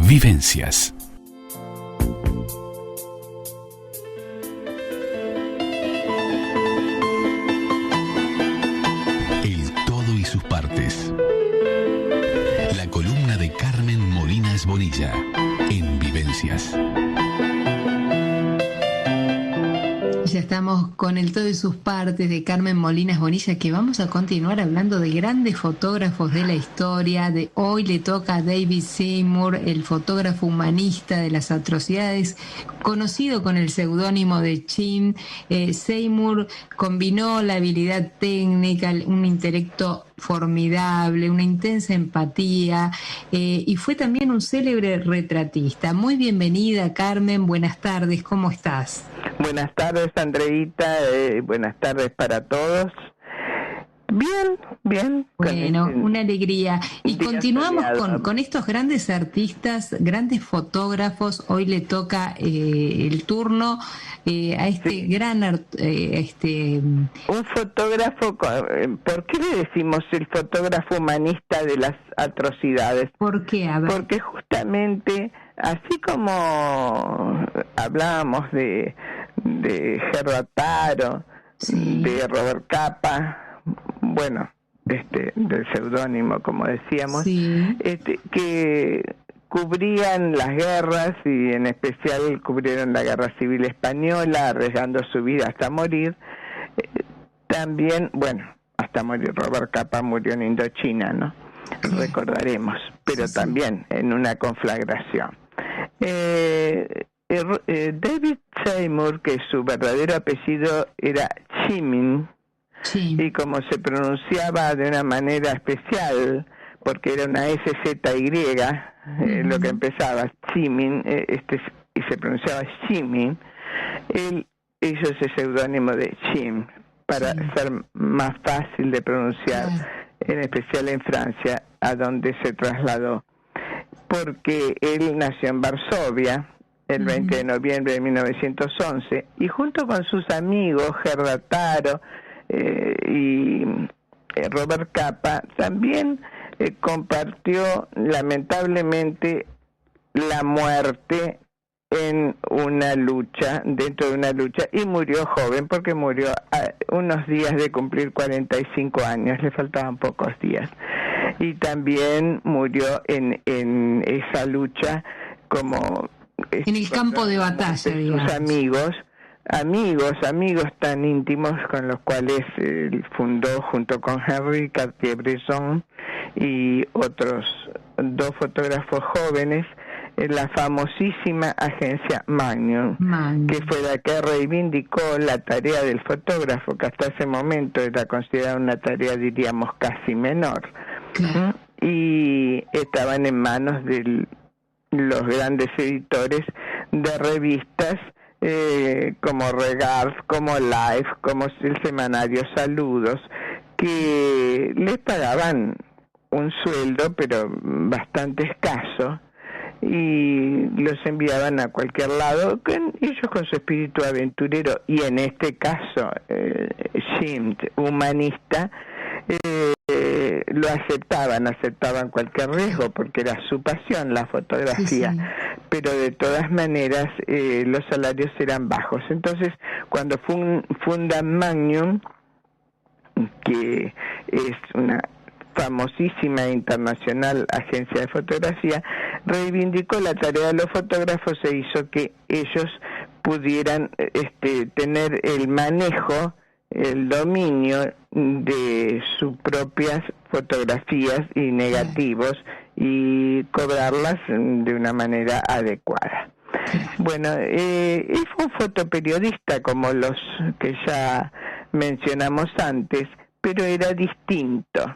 Vivencias. El todo y sus partes. La columna de Carmen Molinas Bonilla en Vivencias. Ya estamos con el todo y sus partes de Carmen Molinas Bonilla, que vamos a continuar hablando de grandes fotógrafos de la historia. De hoy le toca a David Seymour, el fotógrafo humanista de las atrocidades, conocido con el seudónimo de Jim. Seymour combinó la habilidad técnica, un intelecto formidable, una intensa empatía, y fue también un célebre retratista. Muy bienvenida, Carmen, buenas tardes, ¿cómo estás? Buenas tardes, Andreita, buenas tardes para todos. Bien. Bueno, una alegría. Y continuamos con estos grandes artistas, grandes fotógrafos. Hoy le toca el turno a este gran... Un fotógrafo, ¿por qué le decimos el fotógrafo humanista de las atrocidades? ¿Por qué? A ver. Porque justamente, así como hablábamos de Gerardo Taro, sí, de Robert Capa, bueno, del seudónimo, como decíamos, sí, que cubrían las guerras y en especial cubrieron la Guerra Civil Española, arriesgando su vida hasta morir. También, bueno, hasta morir, Robert Capa murió en Indochina, ¿no? Sí. Recordaremos, pero sí, también en una conflagración. David Seymour, que su verdadero apellido era Chimin, sí, y como se pronunciaba de una manera especial, porque era una SZY, lo que empezaba, Chimin, y se pronunciaba Chimin, él hizo ese seudónimo de Chim, para ser más fácil de pronunciar, en especial en Francia, a donde se trasladó, porque él nació en Varsovia, el 20 de noviembre de 1911, y junto con sus amigos Gerardo Taro y Robert Capa, también compartió lamentablemente la muerte en una lucha, dentro de una lucha, y murió joven, porque murió a unos días de cumplir 45 años, le faltaban pocos días, y también murió en esa lucha como... en el campo de batalla, digamos. Sus amigos tan íntimos con los cuales fundó junto con Henri Cartier-Bresson y otros dos fotógrafos jóvenes la famosísima agencia Magnum, que fue la que reivindicó la tarea del fotógrafo, que hasta ese momento era considerada una tarea, diríamos, casi menor. Claro. Y estaban en manos de los grandes editores de revistas como Regard, como Life, como el semanario Saludos, que les pagaban un sueldo, pero bastante escaso, y los enviaban a cualquier lado, ellos con su espíritu aventurero, y en este caso, Jim, humanista, lo aceptaban cualquier riesgo, porque era su pasión, la fotografía, sí. Pero de todas maneras los salarios eran bajos. Entonces, cuando fundan Magnum, que es una famosísima internacional agencia de fotografía, reivindicó la tarea de los fotógrafos e hizo que ellos pudieran tener el manejo, el dominio de sus propias fotografías y negativos y cobrarlas de una manera adecuada. Bueno, él fue un fotoperiodista como los que ya mencionamos antes, pero era distinto.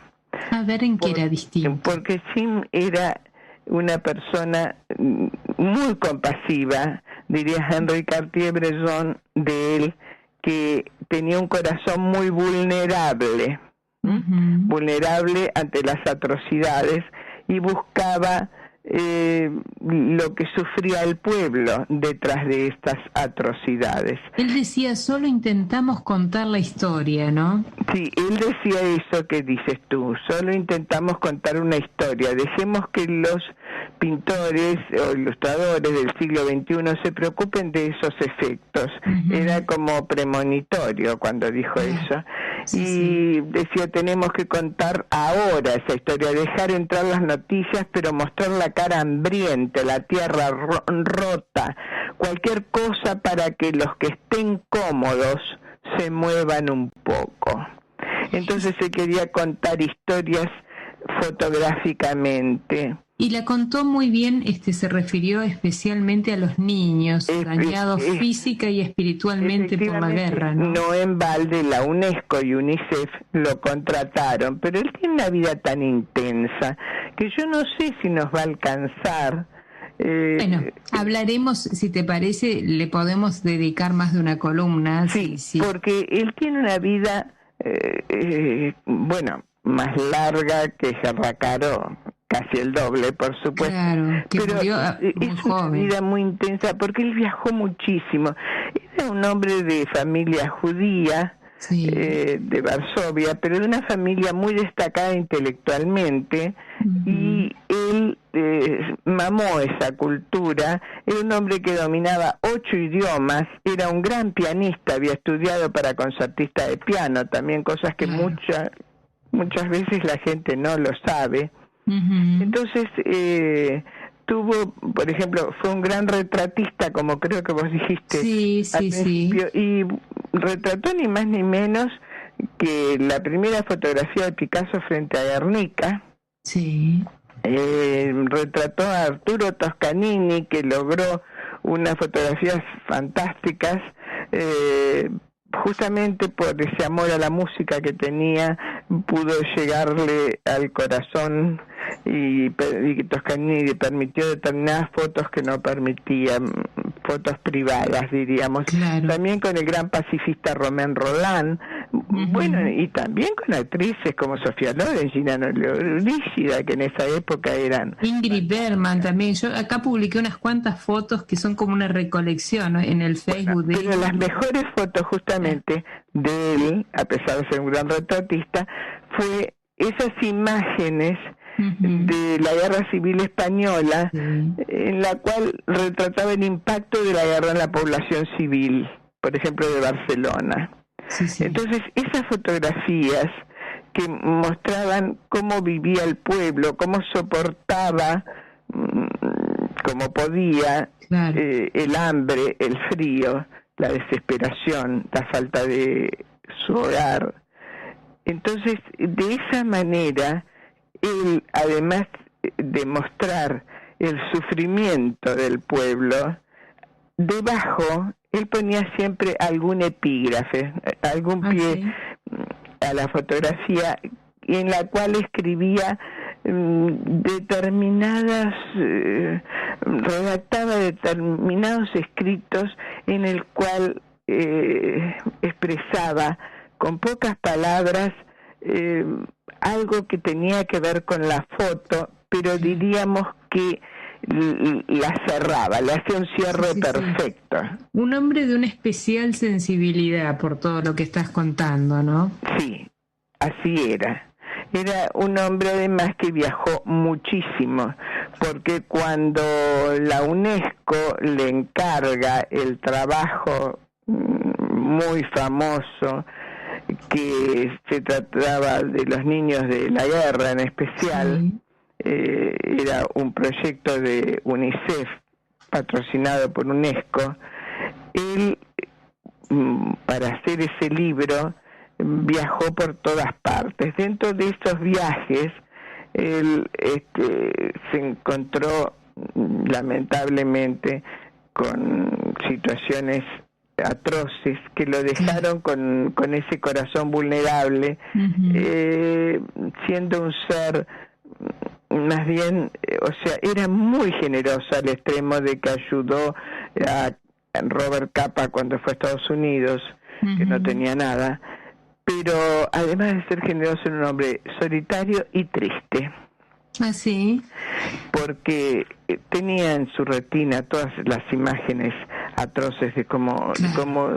A ver, ¿en qué era distinto? Porque Jim era una persona muy compasiva, diría Henri Cartier-Bresson de él, que tenía un corazón muy vulnerable, vulnerable ante las atrocidades, y buscaba lo que sufría el pueblo detrás de estas atrocidades. Él decía, solo intentamos contar la historia, ¿no? Sí, él decía eso que dices tú, solo intentamos contar una historia, dejemos que los pintores o ilustradores del siglo XXI se preocupen de esos efectos. Era como premonitorio cuando dijo eso. Y decía, tenemos que contar ahora esa historia, dejar entrar las noticias, pero mostrar la cara hambrienta, la tierra rota, cualquier cosa para que los que estén cómodos se muevan un poco. Entonces se quería contar historias fotográficamente. Y la contó muy bien, se refirió especialmente a los niños dañados física y espiritualmente por la guerra, ¿no? No en balde la UNESCO y UNICEF lo contrataron, pero él tiene una vida tan intensa que yo no sé si nos va a alcanzar. Bueno, hablaremos, si te parece, le podemos dedicar más de una columna. Sí, porque él tiene una vida, más larga que Serracaro, casi el doble, por supuesto. Claro, que pero es una vida muy intensa porque él viajó muchísimo. Era un hombre de familia judía, de Varsovia, pero de una familia muy destacada intelectualmente, y él mamó esa cultura. Era un hombre que dominaba 8 idiomas, era un gran pianista, había estudiado para concertista de piano, también cosas que muchas veces la gente no lo sabe. Entonces tuvo, por ejemplo, fue un gran retratista, como creo que vos dijiste al principio, y retrató ni más ni menos que la primera fotografía de Picasso frente a Guernica. Retrató a Arturo Toscanini, que logró unas fotografías fantásticas, justamente por ese amor a la música que tenía, pudo llegarle al corazón, y Toscanini le permitió determinadas fotos que no permitían, fotos privadas, diríamos. También con el gran pacifista Romain Rolland, bueno, y también con actrices como Sofía Loren, Gina Lollobrigida, que en esa época eran... Ingrid Bergman también. Yo acá publiqué unas cuantas fotos que son como una recolección, ¿no?, en el Facebook de él. Pero las mejores fotos justamente de él, a pesar de ser un gran retratista, fue esas imágenes de la Guerra Civil Española, en la cual retrataba el impacto de la guerra en la población civil, por ejemplo de Barcelona. Entonces esas fotografías que mostraban cómo vivía el pueblo, cómo soportaba como podía el hambre, el frío, la desesperación, la falta de su hogar. Entonces, de esa manera, él, además de mostrar el sufrimiento del pueblo, debajo él ponía siempre algún epígrafe, algún pie a la fotografía, en la cual escribía redactaba determinados escritos en el cual expresaba con pocas palabras algo que tenía que ver con la foto, pero diríamos que la cerraba, le hacía un cierre perfecto. Un hombre de una especial sensibilidad por todo lo que estás contando, ¿no? Sí, así era. Era un hombre además que viajó muchísimo, porque cuando la UNESCO le encarga el trabajo muy famoso, que se trataba de los niños de la guerra en especial, era un proyecto de UNICEF patrocinado por UNESCO, él, para hacer ese libro, viajó por todas partes. Dentro de esos viajes, él se encontró lamentablemente con situaciones atroces que lo dejaron con ese corazón vulnerable, siendo un ser más bien, era muy generoso al extremo de que ayudó a Robert Capa cuando fue a Estados Unidos, que no tenía nada, pero además de ser generoso, era un hombre solitario y triste. ¿Ah, sí? Porque tenía en su retina todas las imágenes atroces de cómo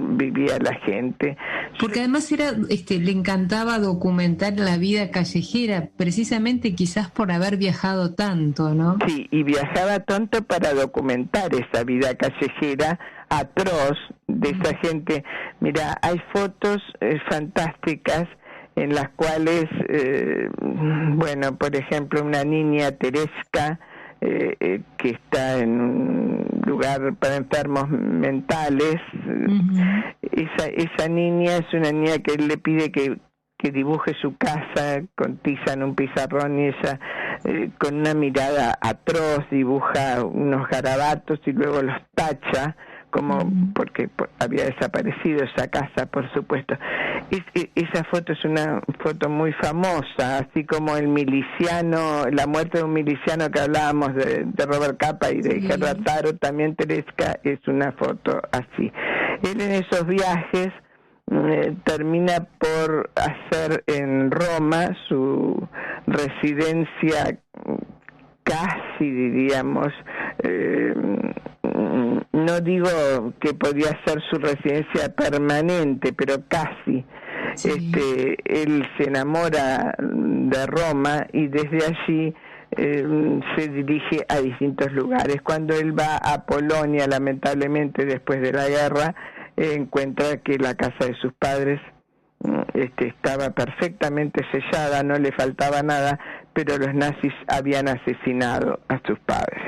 vivía la gente. Porque además le encantaba documentar la vida callejera, precisamente quizás por haber viajado tanto, ¿no? Sí, y viajaba tanto para documentar esa vida callejera atroz de esa gente. Mira, hay fotos fantásticas en las cuales, por ejemplo, una niña, Tereska, que está en un lugar para enfermos mentales. Esa niña es una niña que él le pide que dibuje su casa con tiza en un pizarrón, y ella con una mirada atroz dibuja unos garabatos y luego los tacha, porque había desaparecido esa casa, por supuesto. Esa foto es una foto muy famosa, así como el miliciano, la muerte de un miliciano que hablábamos de Robert Capa y de Gerard Taro, también Tereska es una foto así. Él en esos viajes termina por hacer en Roma su residencia, casi diríamos, no digo que podía ser su residencia permanente, pero casi. Sí. Él se enamora de Roma y desde allí se dirige a distintos lugares. Cuando él va a Polonia, lamentablemente después de la guerra, encuentra que la casa de sus padres estaba perfectamente sellada, no le faltaba nada, pero los nazis habían asesinado a sus padres.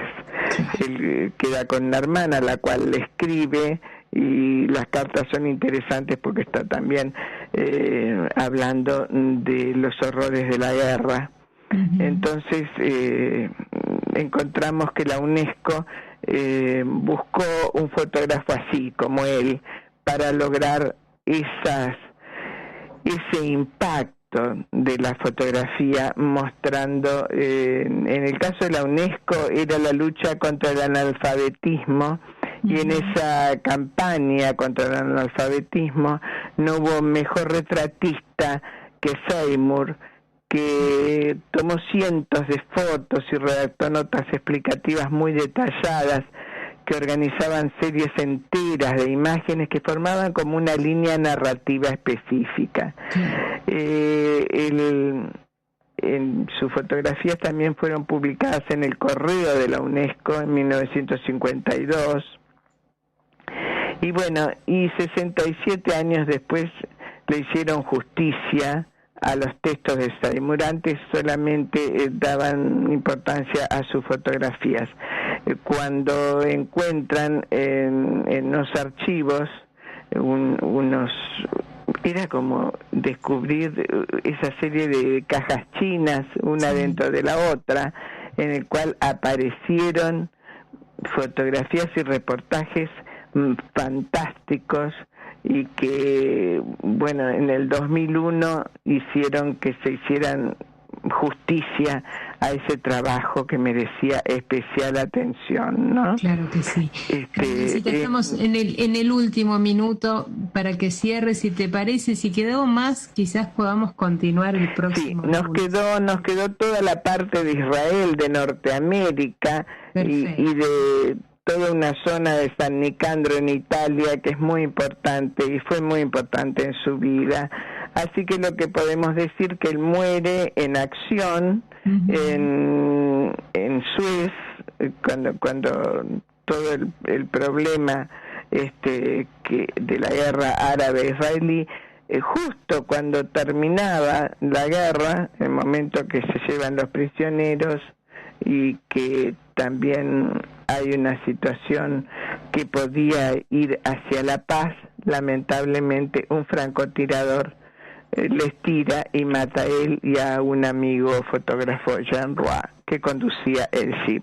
Él queda con una hermana, la cual le escribe, y las cartas son interesantes porque está también hablando de los horrores de la guerra. Entonces encontramos que la UNESCO buscó un fotógrafo así como él para lograr ese impacto de la fotografía, mostrando, en el caso de la UNESCO era la lucha contra el analfabetismo, y en esa campaña contra el analfabetismo no hubo mejor retratista que Seymour, que tomó cientos de fotos y redactó notas explicativas muy detalladas que organizaban series enteras de imágenes que formaban como una línea narrativa específica. En sus fotografías también fueron publicadas en el Correo de la UNESCO en 1952. Y 67 años después le hicieron justicia a los textos de Seymour. Antes solamente daban importancia a sus fotografías. Cuando encuentran en los archivos era como descubrir esa serie de cajas chinas, una dentro de la otra, en el cual aparecieron fotografías y reportajes fantásticos, y que en el 2001 hicieron que se hicieran justicia a ese trabajo que merecía especial atención, ¿no? Claro que sí. Estamos en el último minuto para que cierres, si te parece. Si quedó más, quizás podamos continuar el próximo. Sí, nos quedó toda la parte de Israel, de Norteamérica y de toda una zona de San Nicandro en Italia, que es muy importante y fue muy importante en su vida. Así que lo que podemos decir que él muere en acción en Suez, cuando todo el problema que de la guerra árabe-israelí, justo cuando terminaba la guerra, el momento que se llevan los prisioneros y que también hay una situación que podía ir hacia la paz, lamentablemente un francotirador les tira y mata a él y a un amigo fotógrafo, Jean Roy, que conducía el jeep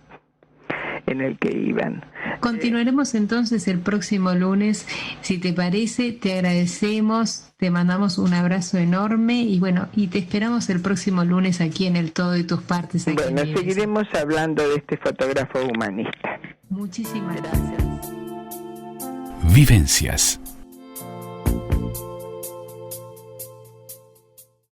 en el que iban. Continuaremos entonces el próximo lunes, si te parece. Te agradecemos, te mandamos un abrazo enorme y te esperamos el próximo lunes aquí en El Todo y Tus Partes. Seguiremos hablando de este fotógrafo humanista. Muchísimas gracias. Vivencias.